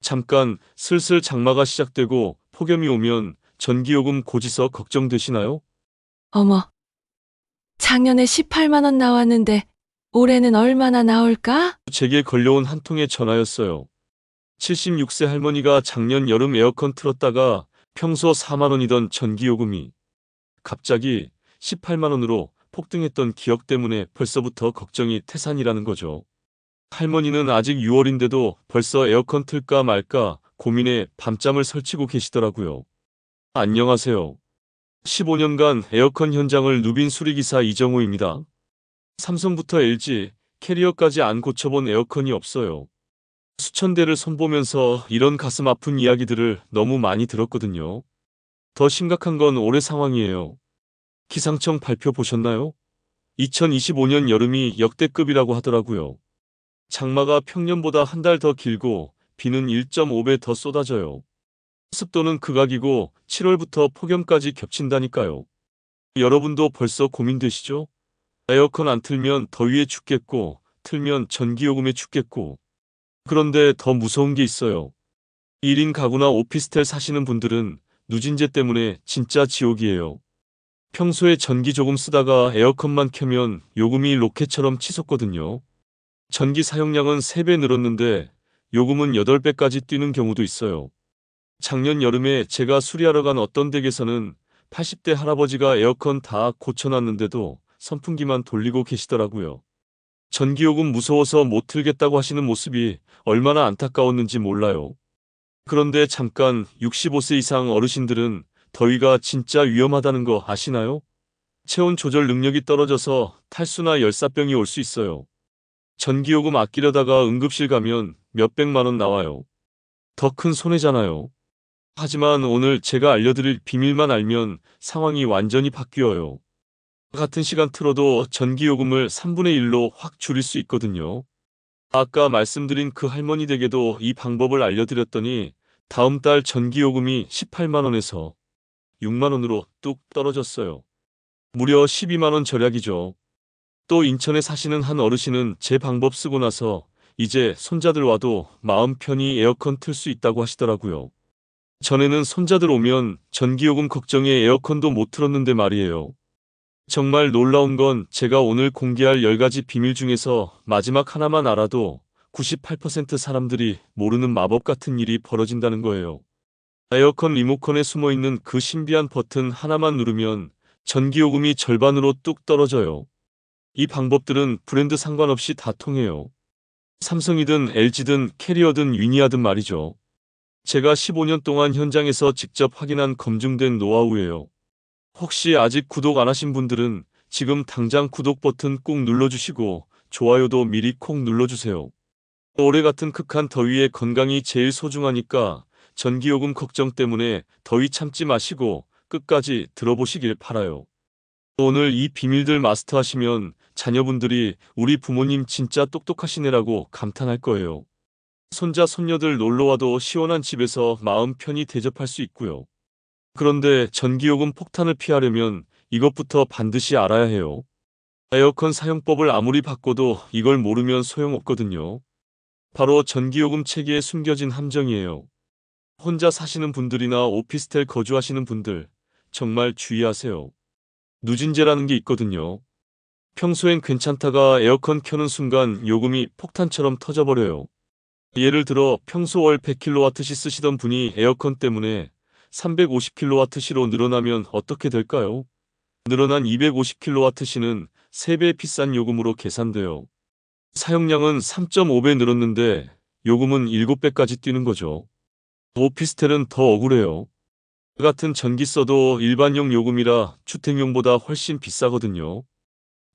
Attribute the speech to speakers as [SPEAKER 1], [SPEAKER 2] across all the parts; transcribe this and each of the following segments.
[SPEAKER 1] 잠깐, 슬슬 장마가 시작되고 폭염이 오면 전기요금 고지서 걱정되시나요?
[SPEAKER 2] 어머, 작년에 18만 원 나왔는데 올해는 얼마나 나올까?
[SPEAKER 1] 제게 걸려온 한 통의 전화였어요. 76세 할머니가 작년 여름 에어컨 틀었다가 평소 4만 원이던 전기요금이 갑자기 18만 원으로 폭등했던 기억 때문에 벌써부터 걱정이 태산이라는 거죠. 할머니는 아직 6월인데도 벌써 에어컨 틀까 말까 고민에 밤잠을 설치고 계시더라고요. 안녕하세요. 15년간 에어컨 현장을 누빈 수리기사 이정호입니다. 삼성부터 LG, 캐리어까지 안 고쳐본 에어컨이 없어요. 수천 대를 손보면서 이런 가슴 아픈 이야기들을 너무 많이 들었거든요. 더 심각한 건 올해 상황이에요. 기상청 발표 보셨나요? 2025년 여름이 역대급이라고 하더라고요. 장마가 평년보다 한 달 더 길고 비는 1.5배 더 쏟아져요. 습도는 극악이고 7월부터 폭염까지 겹친다니까요. 여러분도 벌써 고민되시죠? 에어컨 안 틀면 더위에 죽겠고, 틀면 전기요금에 죽겠고. 그런데 더 무서운 게 있어요. 1인 가구나 오피스텔 사시는 분들은 누진제 때문에 진짜 지옥이에요. 평소에 전기 조금 쓰다가 에어컨만 켜면 요금이 로켓처럼 치솟거든요. 전기 사용량은 3배 늘었는데 요금은 8배까지 뛰는 경우도 있어요. 작년 여름에 제가 수리하러 간 어떤 댁에서는 80대 할아버지가 에어컨 다 고쳐놨는데도 선풍기만 돌리고 계시더라고요. 전기요금 무서워서 못 틀겠다고 하시는 모습이 얼마나 안타까웠는지 몰라요. 그런데 잠깐 65세 이상 어르신들은 더위가 진짜 위험하다는 거 아시나요? 체온 조절 능력이 떨어져서 탈수나 열사병이 올 수 있어요. 전기요금 아끼려다가 응급실 가면 몇백만 원 나와요. 더 큰 손해잖아요. 하지만 오늘 제가 알려드릴 비밀만 알면 상황이 완전히 바뀌어요. 같은 시간 틀어도 전기요금을 3분의 1로 확 줄일 수 있거든요. 아까 말씀드린 그 할머니 댁에도 이 방법을 알려드렸더니 다음 달 전기요금이 18만 원에서 6만 원으로 뚝 떨어졌어요. 무려 12만 원 절약이죠. 또 인천에 사시는 한 어르신은 제 방법 쓰고 나서 이제 손자들 와도 마음 편히 에어컨 틀 수 있다고 하시더라고요. 전에는 손자들 오면 전기요금 걱정에 에어컨도 못 틀었는데 말이에요. 정말 놀라운 건 제가 오늘 공개할 10가지 비밀 중에서 마지막 하나만 알아도 98% 사람들이 모르는 마법 같은 일이 벌어진다는 거예요. 에어컨 리모컨에 숨어있는 그 신비한 버튼 하나만 누르면 전기요금이 절반으로 뚝 떨어져요. 이 방법들은 브랜드 상관없이 다 통해요. 삼성이든 LG든 캐리어든 위니아든 말이죠. 제가 15년 동안 현장에서 직접 확인한 검증된 노하우예요. 혹시 아직 구독 안 하신 분들은 지금 당장 구독 버튼 꾹 눌러주시고 좋아요도 미리 콕 눌러주세요. 올해 같은 극한 더위에 건강이 제일 소중하니까 전기요금 걱정 때문에 더위 참지 마시고 끝까지 들어보시길 바라요. 오늘 이 비밀들 마스터하시면 자녀분들이 우리 부모님 진짜 똑똑하시네라고 감탄할 거예요. 손자 손녀들 놀러와도 시원한 집에서 마음 편히 대접할 수 있고요. 그런데 전기요금 폭탄을 피하려면 이것부터 반드시 알아야 해요. 에어컨 사용법을 아무리 바꿔도 이걸 모르면 소용없거든요. 바로 전기요금 체계에 숨겨진 함정이에요. 혼자 사시는 분들이나 오피스텔 거주하시는 분들, 정말 주의하세요. 누진제라는 게 있거든요. 평소엔 괜찮다가 에어컨 켜는 순간 요금이 폭탄처럼 터져버려요. 예를 들어 평소 월 100kWh 쓰시던 분이 에어컨 때문에 350kWh로 늘어나면 어떻게 될까요? 늘어난 250kWh는 3배 비싼 요금으로 계산돼요. 사용량은 3.5배 늘었는데 요금은 7배까지 뛰는 거죠. 오피스텔은 더 억울해요. 같은 전기 써도 일반용 요금이라 주택용보다 훨씬 비싸거든요.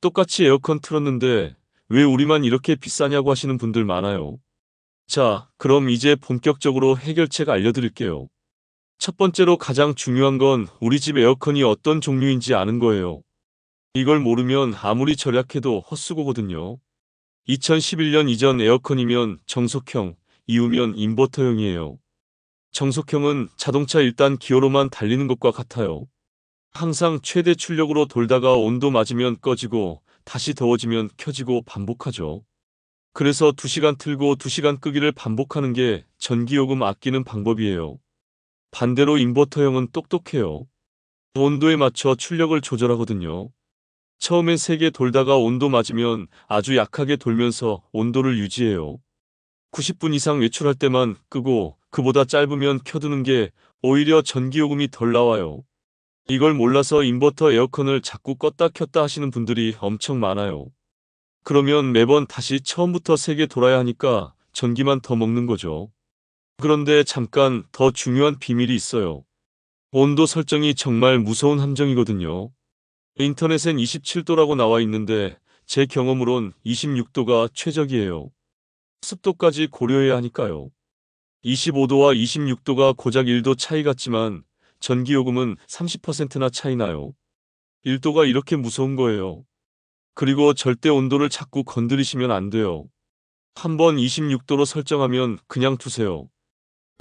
[SPEAKER 1] 똑같이 에어컨 틀었는데 왜 우리만 이렇게 비싸냐고 하시는 분들 많아요. 자, 그럼 이제 본격적으로 해결책 알려드릴게요. 첫 번째로 가장 중요한 건 우리 집 에어컨이 어떤 종류인지 아는 거예요. 이걸 모르면 아무리 절약해도 헛수고거든요. 2011년 이전 에어컨이면 정속형, 이후면 인버터형이에요. 정속형은 자동차 1단 기어로만 달리는 것과 같아요. 항상 최대 출력으로 돌다가 온도 맞으면 꺼지고 다시 더워지면 켜지고 반복하죠. 그래서 2시간 틀고 2시간 끄기를 반복하는 게 전기요금 아끼는 방법이에요. 반대로 인버터형은 똑똑해요. 온도에 맞춰 출력을 조절하거든요. 처음엔 세게 돌다가 온도 맞으면 아주 약하게 돌면서 온도를 유지해요. 90분 이상 외출할 때만 끄고 그보다 짧으면 켜두는 게 오히려 전기요금이 덜 나와요. 이걸 몰라서 인버터 에어컨을 자꾸 껐다 켰다 하시는 분들이 엄청 많아요. 그러면 매번 다시 처음부터 세게 돌아야 하니까 전기만 더 먹는 거죠. 그런데 잠깐 더 중요한 비밀이 있어요. 온도 설정이 정말 무서운 함정이거든요. 인터넷엔 27도라고 나와 있는데 제 경험으론 26도가 최적이에요. 습도까지 고려해야 하니까요. 25도와 26도가 고작 1도 차이 같지만 전기요금은 30%나 차이 나요. 1도가 이렇게 무서운 거예요. 그리고 절대 온도를 자꾸 건드리시면 안 돼요. 한번 26도로 설정하면 그냥 두세요.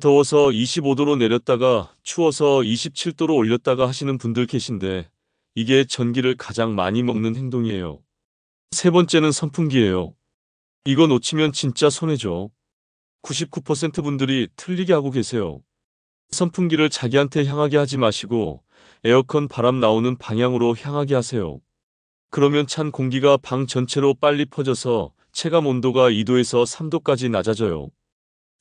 [SPEAKER 1] 더워서 25도로 내렸다가 추워서 27도로 올렸다가 하시는 분들 계신데 이게 전기를 가장 많이 먹는 행동이에요. 세 번째는 선풍기예요. 이거 놓치면 진짜 손해죠. 99% 분들이 틀리게 하고 계세요. 선풍기를 자기한테 향하게 하지 마시고 에어컨 바람 나오는 방향으로 향하게 하세요. 그러면 찬 공기가 방 전체로 빨리 퍼져서 체감 온도가 2도에서 3도까지 낮아져요.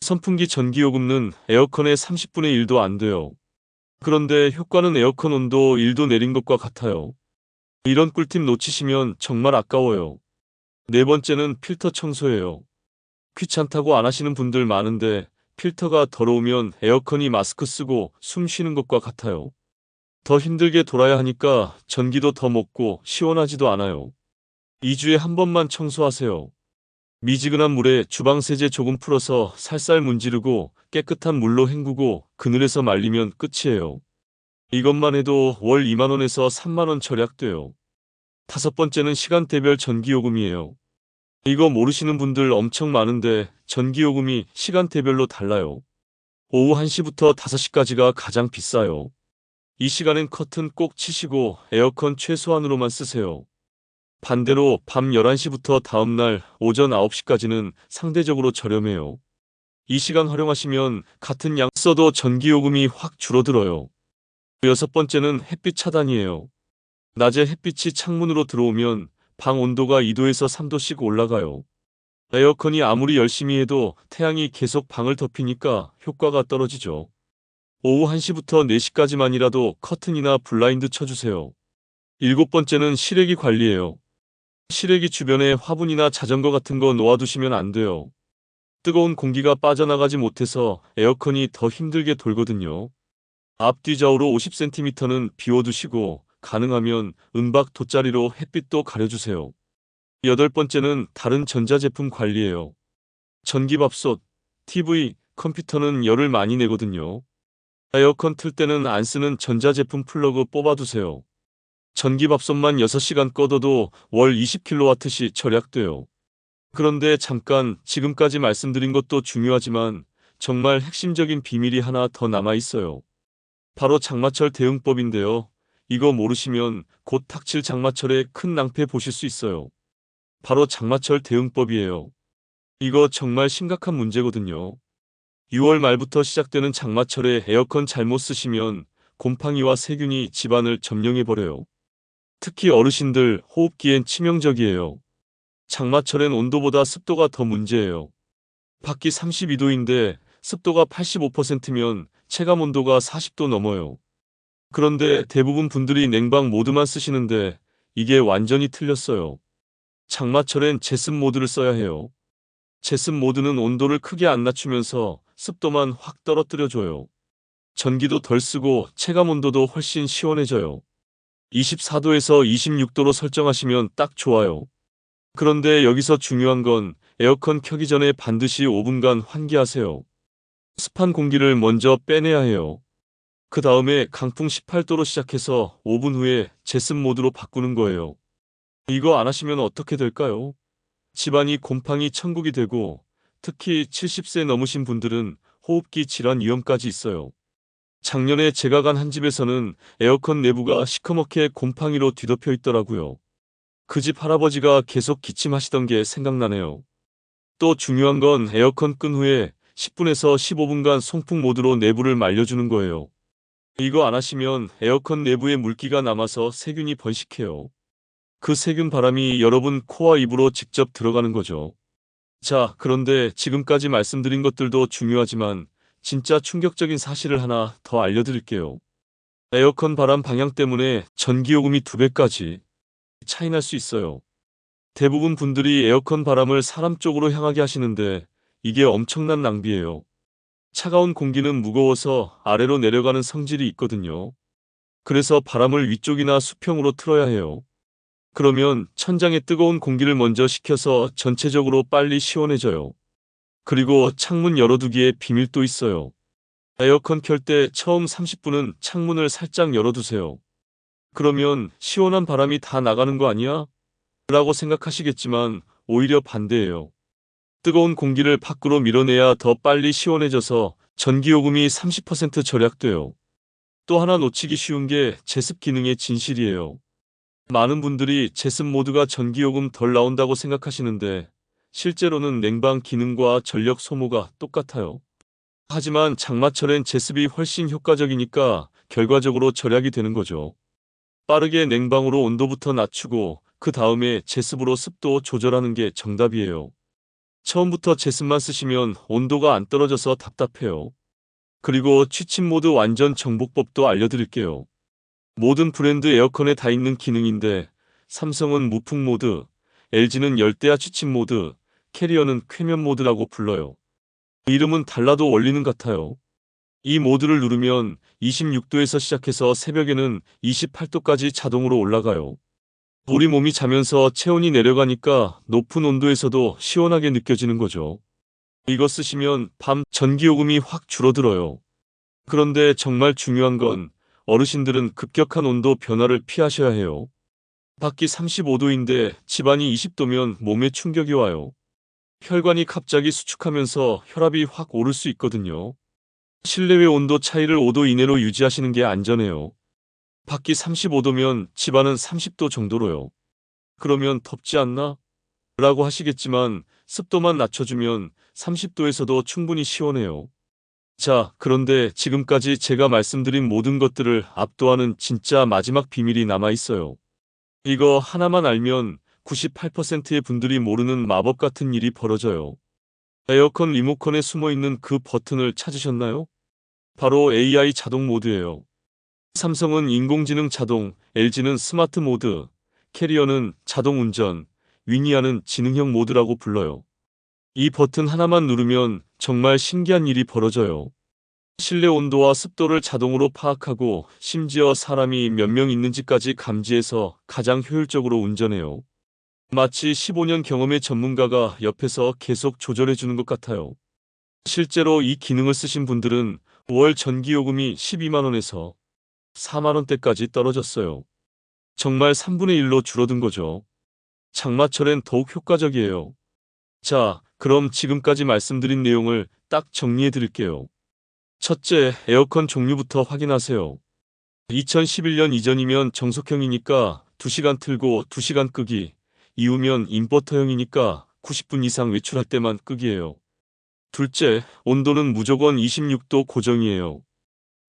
[SPEAKER 1] 선풍기 전기요금은 에어컨의 30분의 1도 안 돼요. 그런데 효과는 에어컨 온도 1도 내린 것과 같아요. 이런 꿀팁 놓치시면 정말 아까워요. 네 번째는 필터 청소예요. 귀찮다고 안 하시는 분들 많은데 필터가 더러우면 에어컨이 마스크 쓰고 숨 쉬는 것과 같아요. 더 힘들게 돌아야 하니까 전기도 더 먹고 시원하지도 않아요. 2주에 한 번만 청소하세요. 미지근한 물에 주방 세제 조금 풀어서 살살 문지르고 깨끗한 물로 헹구고 그늘에서 말리면 끝이에요. 이것만 해도 월 2만 원에서 3만 원 절약돼요. 다섯 번째는 시간대별 전기요금이에요. 이거 모르시는 분들 엄청 많은데 전기요금이 시간대별로 달라요. 오후 1시부터 5시까지가 가장 비싸요. 이 시간엔 커튼 꼭 치시고 에어컨 최소한으로만 쓰세요. 반대로 밤 11시부터 다음날 오전 9시까지는 상대적으로 저렴해요. 이 시간 활용하시면 같은 양 써도 전기요금이 확 줄어들어요. 여섯 번째는 햇빛 차단이에요. 낮에 햇빛이 창문으로 들어오면 방 온도가 2도에서 3도씩 올라가요. 에어컨이 아무리 열심히 해도 태양이 계속 방을 덮이니까 효과가 떨어지죠. 오후 1시부터 4시까지만이라도 커튼이나 블라인드 쳐주세요. 일곱 번째는 실외기 관리예요. 실외기 주변에 화분이나 자전거 같은 거 놓아두시면 안 돼요. 뜨거운 공기가 빠져나가지 못해서 에어컨이 더 힘들게 돌거든요. 앞뒤 좌우로 50cm는 비워두시고 가능하면 은박 돗자리로 햇빛도 가려주세요. 여덟 번째는 다른 전자제품 관리예요. 전기밥솥, TV, 컴퓨터는 열을 많이 내거든요. 에어컨 틀 때는 안 쓰는 전자제품 플러그 뽑아두세요. 전기밥솥만 6시간 꺼둬도 월 20kW씩 절약돼요. 그런데 잠깐 지금까지 말씀드린 것도 중요하지만 정말 핵심적인 비밀이 하나 더 남아있어요. 바로 장마철 대응법인데요. 이거 모르시면 곧 닥칠 장마철에 큰 낭패 보실 수 있어요. 바로 장마철 대응법이에요. 이거 정말 심각한 문제거든요. 6월 말부터 시작되는 장마철에 에어컨 잘못 쓰시면 곰팡이와 세균이 집안을 점령해버려요. 특히 어르신들 호흡기엔 치명적이에요. 장마철엔 온도보다 습도가 더 문제예요. 밖이 32도인데 습도가 85%면 체감 온도가 40도 넘어요. 그런데 대부분 분들이 냉방 모드만 쓰시는데 이게 완전히 틀렸어요. 장마철엔 제습 모드를 써야 해요. 제습 모드는 온도를 크게 안 낮추면서 습도만 확 떨어뜨려줘요. 전기도 덜 쓰고 체감 온도도 훨씬 시원해져요. 24도에서 26도로 설정하시면 딱 좋아요. 그런데 여기서 중요한 건 에어컨 켜기 전에 반드시 5분간 환기하세요. 습한 공기를 먼저 빼내야 해요. 그 다음에 강풍 18도로 시작해서 5분 후에 제습 모드로 바꾸는 거예요. 이거 안 하시면 어떻게 될까요? 집안이 곰팡이 천국이 되고 특히 70세 넘으신 분들은 호흡기 질환 위험까지 있어요. 작년에 제가 간 한 집에서는 에어컨 내부가 시커멓게 곰팡이로 뒤덮여 있더라고요. 그 집 할아버지가 계속 기침하시던 게 생각나네요. 또 중요한 건 에어컨 끈 후에 10분에서 15분간 송풍 모드로 내부를 말려주는 거예요. 이거 안 하시면 에어컨 내부에 물기가 남아서 세균이 번식해요. 그 세균 바람이 여러분 코와 입으로 직접 들어가는 거죠. 자, 그런데 지금까지 말씀드린 것들도 중요하지만 진짜 충격적인 사실을 하나 더 알려드릴게요. 에어컨 바람 방향 때문에 전기요금이 2배까지 차이 날 수 있어요. 대부분 분들이 에어컨 바람을 사람 쪽으로 향하게 하시는데 이게 엄청난 낭비예요. 차가운 공기는 무거워서 아래로 내려가는 성질이 있거든요. 그래서 바람을 위쪽이나 수평으로 틀어야 해요. 그러면 천장에 뜨거운 공기를 먼저 식혀서 전체적으로 빨리 시원해져요. 그리고 창문 열어두기에 비밀도 있어요. 에어컨 켤 때 처음 30분은 창문을 살짝 열어두세요. 그러면 시원한 바람이 다 나가는 거 아니야? 라고 생각하시겠지만 오히려 반대예요. 뜨거운 공기를 밖으로 밀어내야 더 빨리 시원해져서 전기요금이 30% 절약돼요. 또 하나 놓치기 쉬운 게 제습 기능의 진실이에요. 많은 분들이 제습 모드가 전기요금 덜 나온다고 생각하시는데 실제로는 냉방 기능과 전력 소모가 똑같아요. 하지만 장마철엔 제습이 훨씬 효과적이니까 결과적으로 절약이 되는 거죠. 빠르게 냉방으로 온도부터 낮추고 그 다음에 제습으로 습도 조절하는 게 정답이에요. 처음부터 제습만 쓰시면 온도가 안 떨어져서 답답해요. 그리고 취침 모드 완전 정복법도 알려드릴게요. 모든 브랜드 에어컨에 다 있는 기능인데 삼성은 무풍 모드, LG는 열대야 취침 모드, 캐리어는 쾌면 모드라고 불러요. 이름은 달라도 원리는 같아요. 이 모드를 누르면 26도에서 시작해서 새벽에는 28도까지 자동으로 올라가요. 우리 몸이 자면서 체온이 내려가니까 높은 온도에서도 시원하게 느껴지는 거죠. 이거 쓰시면 밤 전기요금이 확 줄어들어요. 그런데 정말 중요한 건 어르신들은 급격한 온도 변화를 피하셔야 해요. 밖이 35도인데 집안이 20도면 몸에 충격이 와요. 혈관이 갑자기 수축하면서 혈압이 확 오를 수 있거든요. 실내외 온도 차이를 5도 이내로 유지하시는 게 안전해요. 밖이 35도면 집안은 30도 정도로요. 그러면 덥지 않나? 라고 하시겠지만 습도만 낮춰주면 30도에서도 충분히 시원해요. 자, 그런데 지금까지 제가 말씀드린 모든 것들을 압도하는 진짜 마지막 비밀이 남아 있어요. 이거 하나만 알면 98%의 분들이 모르는 마법 같은 일이 벌어져요. 에어컨 리모컨에 숨어 있는 그 버튼을 찾으셨나요? 바로 AI 자동 모드예요. 삼성은 인공지능 자동, LG는 스마트 모드, 캐리어는 자동 운전, 위니아는 지능형 모드라고 불러요. 이 버튼 하나만 누르면 정말 신기한 일이 벌어져요. 실내 온도와 습도를 자동으로 파악하고 심지어 사람이 몇 명 있는지까지 감지해서 가장 효율적으로 운전해요. 마치 15년 경험의 전문가가 옆에서 계속 조절해주는 것 같아요. 실제로 이 기능을 쓰신 분들은 월 전기요금이 12만 원에서 4만 원대까지 떨어졌어요. 정말 3분의 1로 줄어든 거죠. 장마철엔 더욱 효과적이에요. 자, 그럼 지금까지 말씀드린 내용을 딱 정리해 드릴게요. 첫째, 에어컨 종류부터 확인하세요. 2011년 이전이면 정속형이니까 2시간 틀고 2시간 끄기, 이후면 인버터형이니까 90분 이상 외출할 때만 끄기예요. 둘째, 온도는 무조건 26도 고정이에요.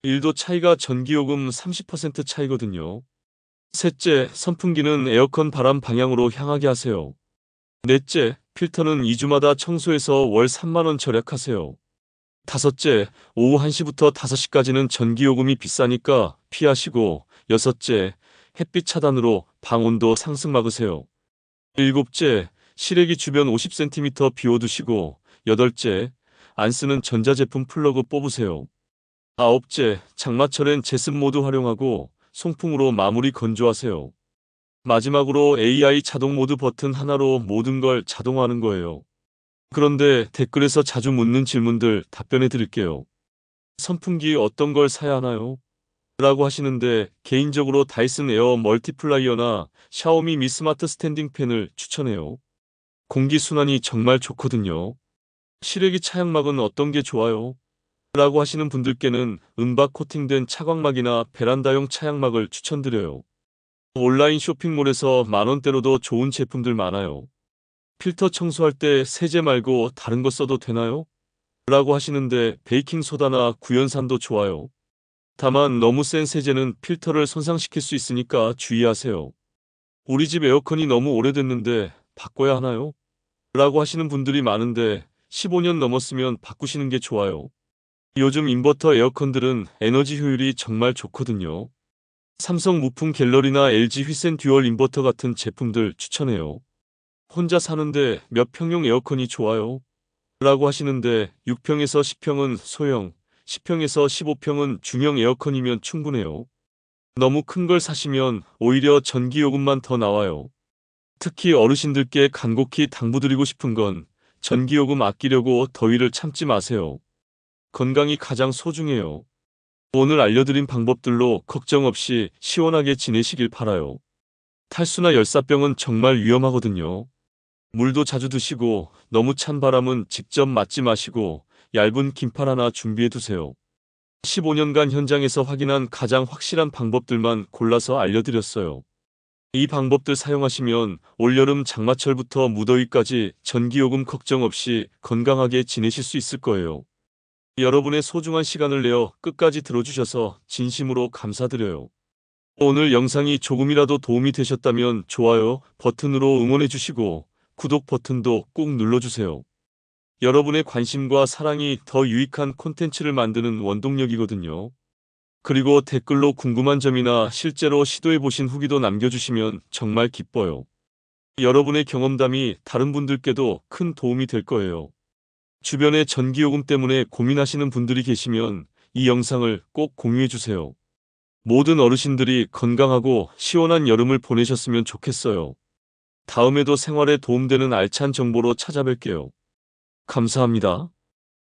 [SPEAKER 1] 1도 차이가 전기요금 30% 차이거든요. 셋째, 선풍기는 에어컨 바람 방향으로 향하게 하세요. 넷째, 필터는 2주마다 청소해서 월 3만 원 절약하세요. 다섯째, 오후 1시부터 5시까지는 전기요금이 비싸니까 피하시고, 여섯째, 햇빛 차단으로 방 온도 상승 막으세요. 일곱째, 실외기 주변 50cm 비워두시고, 여덟째, 안 쓰는 전자제품 플러그 뽑으세요. 아홉째, 장마철엔 제습 모드 활용하고 송풍으로 마무리 건조하세요. 마지막으로 AI 자동 모드 버튼 하나로 모든 걸 자동화하는 거예요. 그런데 댓글에서 자주 묻는 질문들 답변해 드릴게요. 선풍기 어떤 걸 사야 하나요? 라고 하시는데 개인적으로 다이슨 에어 멀티플라이어나 샤오미 미 스마트 스탠딩 팬을 추천해요. 공기순환이 정말 좋거든요. 실외기 차양막은 어떤 게 좋아요? 라고 하시는 분들께는 은박 코팅된 차광막이나 베란다용 차양막을 추천드려요. 온라인 쇼핑몰에서 만원대로도 좋은 제품들 많아요. 필터 청소할 때 세제 말고 다른 거 써도 되나요? 라고 하시는데 베이킹소다나 구연산도 좋아요. 다만 너무 센 세제는 필터를 손상시킬 수 있으니까 주의하세요. 우리 집 에어컨이 너무 오래됐는데 바꿔야 하나요? 라고 하시는 분들이 많은데 15년 넘었으면 바꾸시는 게 좋아요. 요즘 인버터 에어컨들은 에너지 효율이 정말 좋거든요. 삼성 무풍 갤러리나 LG 휘센 듀얼 인버터 같은 제품들 추천해요. 혼자 사는데 몇 평용 에어컨이 좋아요? 라고 하시는데 6평에서 10평은 소형, 10평에서 15평은 중형 에어컨이면 충분해요. 너무 큰 걸 사시면 오히려 전기요금만 더 나와요. 특히 어르신들께 간곡히 당부드리고 싶은 건 전기요금 아끼려고 더위를 참지 마세요. 건강이 가장 소중해요. 오늘 알려드린 방법들로 걱정 없이 시원하게 지내시길 바라요. 탈수나 열사병은 정말 위험하거든요. 물도 자주 드시고 너무 찬 바람은 직접 맞지 마시고 얇은 긴팔 하나 준비해 두세요. 15년간 현장에서 확인한 가장 확실한 방법들만 골라서 알려드렸어요. 이 방법들 사용하시면 올여름 장마철부터 무더위까지 전기요금 걱정 없이 건강하게 지내실 수 있을 거예요. 여러분의 소중한 시간을 내어 끝까지 들어주셔서 진심으로 감사드려요. 오늘 영상이 조금이라도 도움이 되셨다면 좋아요 버튼으로 응원해 주시고 구독 버튼도 꾹 눌러주세요. 여러분의 관심과 사랑이 더 유익한 콘텐츠를 만드는 원동력이거든요. 그리고 댓글로 궁금한 점이나 실제로 시도해보신 후기도 남겨주시면 정말 기뻐요. 여러분의 경험담이 다른 분들께도 큰 도움이 될 거예요. 주변에 전기요금 때문에 고민하시는 분들이 계시면 이 영상을 꼭 공유해주세요. 모든 어르신들이 건강하고 시원한 여름을 보내셨으면 좋겠어요. 다음에도 생활에 도움되는 알찬 정보로 찾아뵐게요. 감사합니다.